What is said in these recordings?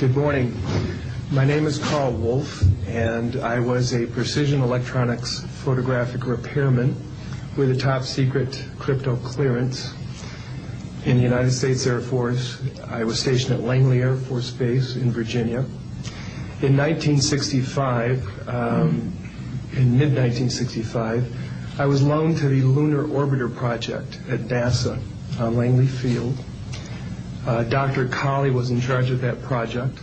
Good morning. My name is Carl Wolf, and I was a precision electronics photographic repairman with a top secret crypto clearance in the United States Air Force. I was stationed at Langley Air Force Base in Virginia. In 1965, in mid-1965, I was loaned to the Lunar Orbiter Project at NASA on Langley Field. Dr. Colley was in charge of that project.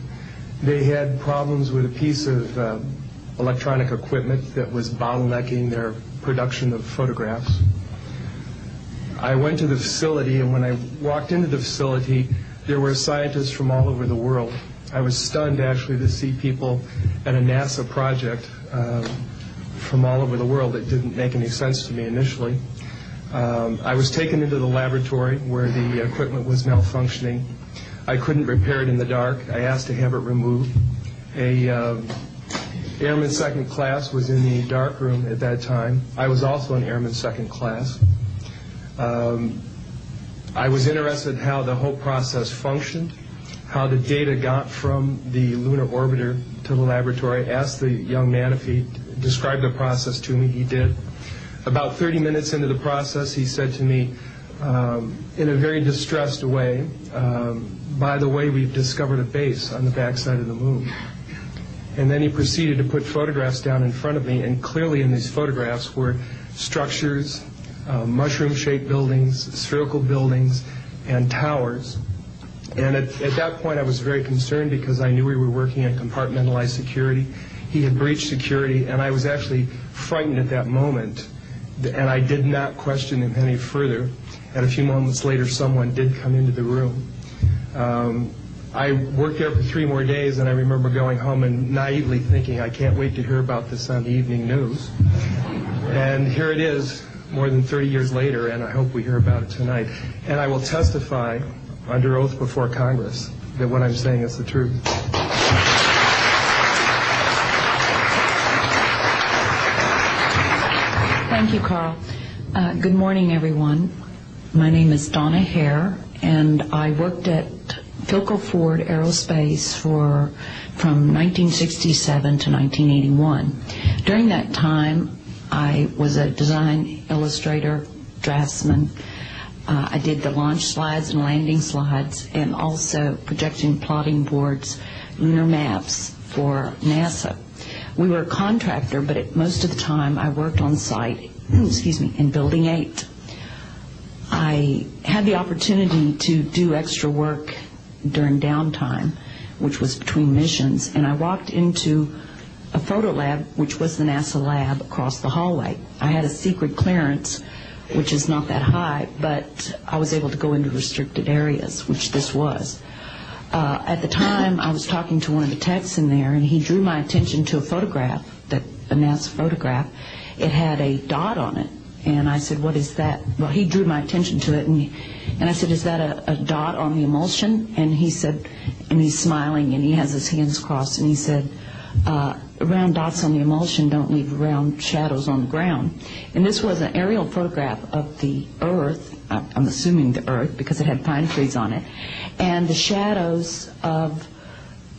They had problems with a piece of electronic equipment that was bottlenecking their production of photographs. I went to the facility, and when I walked into the facility, there were scientists from all over the world. I was stunned, actually, to see people at a NASA project from all over the world. It didn't make any sense to me initially. I was taken into the laboratory where the equipment was malfunctioning. I couldn't repair it in the dark. I asked to have it removed. Airman second class was in the dark room at that time. I was also an airman second class. I was interested in how the whole process functioned, how the data got from the lunar orbiter to the laboratory. I asked the young man if he described the process to me. He did. About 30 minutes into the process, he said to me, in a very distressed way, by the way, we've discovered a base on the backside of the moon. And then he proceeded to put photographs down in front of me, and clearly in these photographs were structures, mushroom-shaped buildings, spherical buildings, and towers. And at that point, I was very concerned because I knew we were working on compartmentalized security. He had breached security, and I was actually frightened at that moment. And I did not question him any further. And a few moments later, someone did come into the room. I worked there for 3 more days, and I remember going home and naively thinking, I can't wait to hear about this on the evening news. And here it is, more than 30 years later, and I hope we hear about it tonight. And I will testify under oath before Congress that what I'm saying is the truth. Thank you, Carl. Good morning, everyone. My name is Donna Hare, and I worked at Philco Ford Aerospace from 1967 to 1981. During that time, I was a design illustrator, draftsman. I did the launch slides and landing slides, and also projection plotting boards, lunar maps for NASA. We were a contractor, but most of the time I worked on site, in Building 8. I had the opportunity to do extra work during downtime, which was between missions, and I walked into a photo lab, which was the NASA lab across the hallway. I had a secret clearance, which is not that high, but I was able to go into restricted areas, which this was. At the time, I was talking to one of the techs in there, and he drew my attention to a photograph, a NASA photograph. It had a dot on it, and I said, what is that? Well, he drew my attention to it, and I said, is that a dot on the emulsion? And he said, and he's smiling, and he has his hands crossed, and he said, round dots on the emulsion don't leave round shadows on the ground. And this was an aerial photograph of the Earth, I'm assuming the Earth, because it had pine trees on it, and the shadows of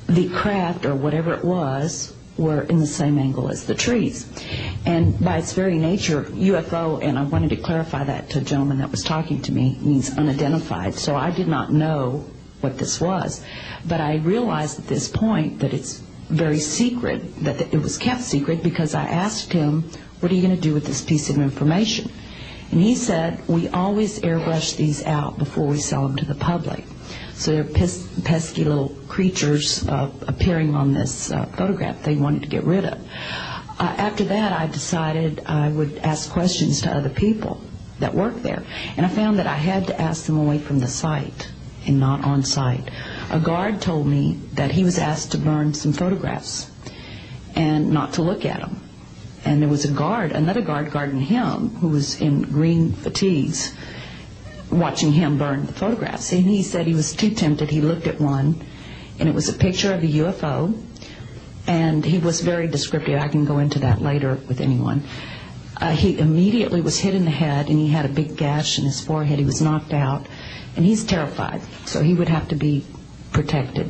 the craft, or whatever it was, were in the same angle as the trees. And by its very nature, UFO, and I wanted to clarify that to a gentleman that was talking to me, means unidentified. So I did not know what this was. But I realized at this point that it's very secret, that it was kept secret, because I asked him, what are you going to do with this piece of information? And he said, we always airbrush these out before we sell them to the public. So they're pesky little creatures appearing on this photograph they wanted to get rid of. After that, I decided I would ask questions to other people that worked there. And I found that I had to ask them away from the site and not on site. A guard told me that he was asked to burn some photographs and not to look at them. And there was another guard guarding him, who was in green fatigues, watching him burn the photographs. And he said he was too tempted. He looked at one, and it was a picture of a UFO, and he was very descriptive. I can go into that later with anyone. He immediately was hit in the head, and he had a big gash in his forehead. He was knocked out, and he's terrified, so he would have to be protected.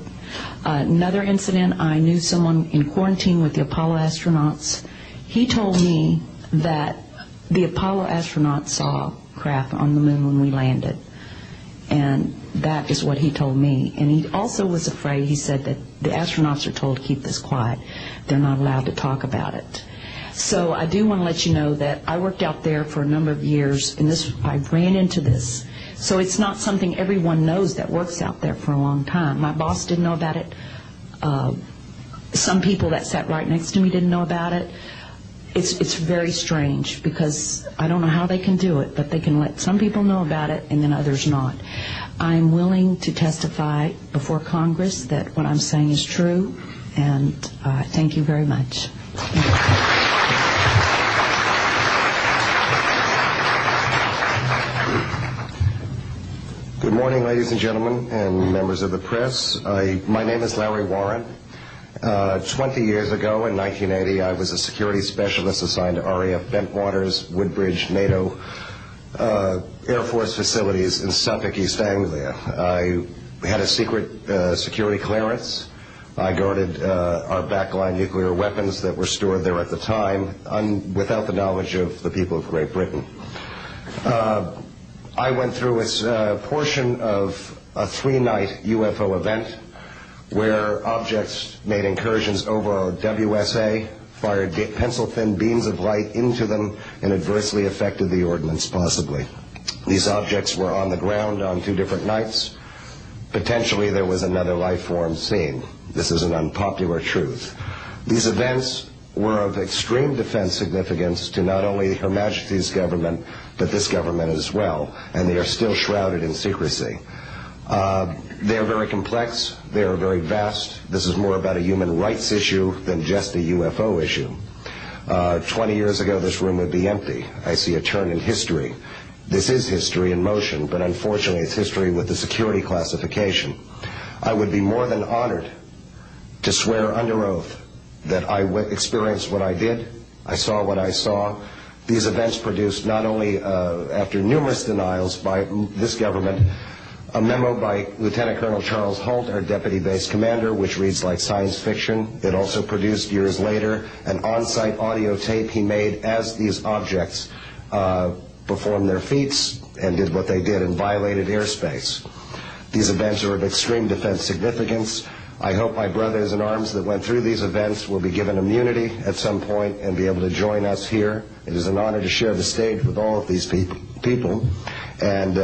Another incident, I knew someone in quarantine with the Apollo astronauts. He told me that the Apollo astronauts saw craft on the moon when we landed. And that is what he told me. And he also was afraid, he said that the astronauts are told to keep this quiet. They're not allowed to talk about it. So I do want to let you know that I worked out there for a number of years, and I ran into this. So it's not something everyone knows that works out there for a long time. My boss didn't know about it. Some people that sat right next to me didn't know about it. It's very strange because I don't know how they can do it, but they can let some people know about it and then others not. I'm willing to testify before Congress that what I'm saying is true, and thank you very much. Good morning, ladies and gentlemen, and members of the press. My name is Larry Warren. 20 years ago, in 1980, I was a security specialist assigned to RAF Bentwaters, Woodbridge, NATO Air Force facilities in Suffolk, East Anglia. I had a secret security clearance. I guarded our backline nuclear weapons that were stored there at the time without the knowledge of the people of Great Britain. I went through a portion of a 3-night UFO event where objects made incursions over our WSA, fired pencil-thin beams of light into them, and adversely affected the ordnance, possibly. These objects were on the ground on 2 different nights. Potentially there was another life form seen. This is an unpopular truth. These events were of extreme defense significance to not only Her Majesty's government, but this government as well, and they are still shrouded in secrecy. They are very complex, they are very vast. This is more about a human rights issue than just a UFO issue. 20 years ago, this room would be empty. I see a turn in history. This is history in motion, but unfortunately it's history with the security classification. I would be more than honored to swear under oath that I experienced what I did, I saw what I saw. These events produced not only, after numerous denials by this government, a memo by Lieutenant Colonel Charles Holt, our deputy base commander, which reads like science fiction. It also produced, years later, an on-site audio tape he made as these objects performed their feats and did what they did and violated airspace. These events are of extreme defense significance. I hope my brothers in arms that went through these events will be given immunity at some point and be able to join us here. It is an honor to share the stage with all of these people. And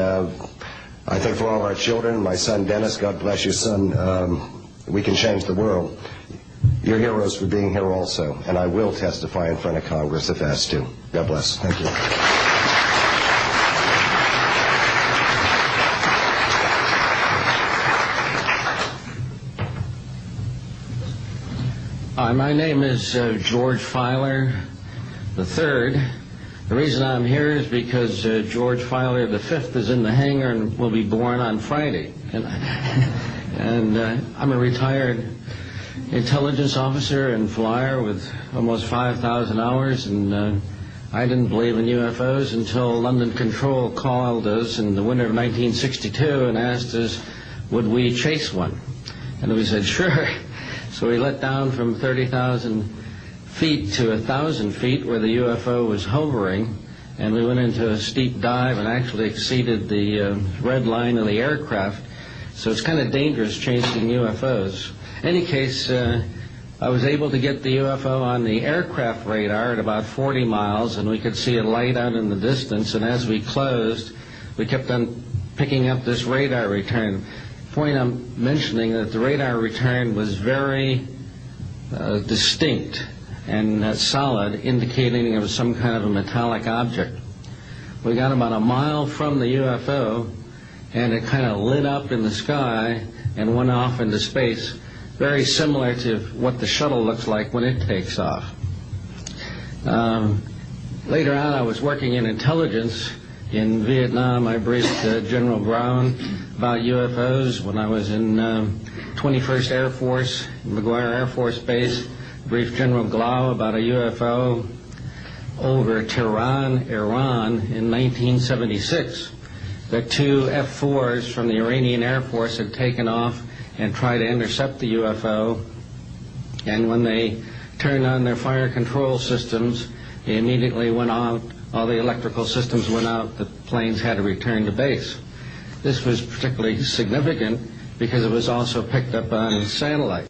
I think for all our children, my son Dennis, God bless you, son, we can change the world. You're heroes for being here also, and I will testify in front of Congress if asked to. God bless. Thank you. Hi, my name is George Filer III. The reason I'm here is because George Filer V is in the hangar and will be born on Friday. And I'm a retired intelligence officer and flyer with almost 5,000 hours, and I didn't believe in UFOs until London Control called us in the winter of 1962 and asked us, would we chase one? And we said, sure. So we let down from 30,000 feet to 1,000 feet where the UFO was hovering, and we went into a steep dive and actually exceeded the red line of the aircraft. So it's kind of dangerous chasing UFOs. In any case, I was able to get the UFO on the aircraft radar at about 40 miles, and we could see a light out in the distance, and as we closed, we kept on picking up this radar return. The point I'm mentioning that the radar return was very distinct and solid, indicating it was some kind of a metallic object. We got about a mile from the UFO, and it kind of lit up in the sky and went off into space, very similar to what the shuttle looks like when it takes off. Later on, I was working in intelligence. In Vietnam, I briefed General Brown about UFOs. When I was in 21st Air Force, McGuire Air Force Base, briefed General Glau about a UFO over Tehran, Iran in 1976. That 2 F-4s from the Iranian Air Force had taken off and try to intercept the UFO. And when they turned on their fire control systems, they immediately went out. All the electrical systems went out. The planes had to return to base. This was particularly significant because it was also picked up on satellite.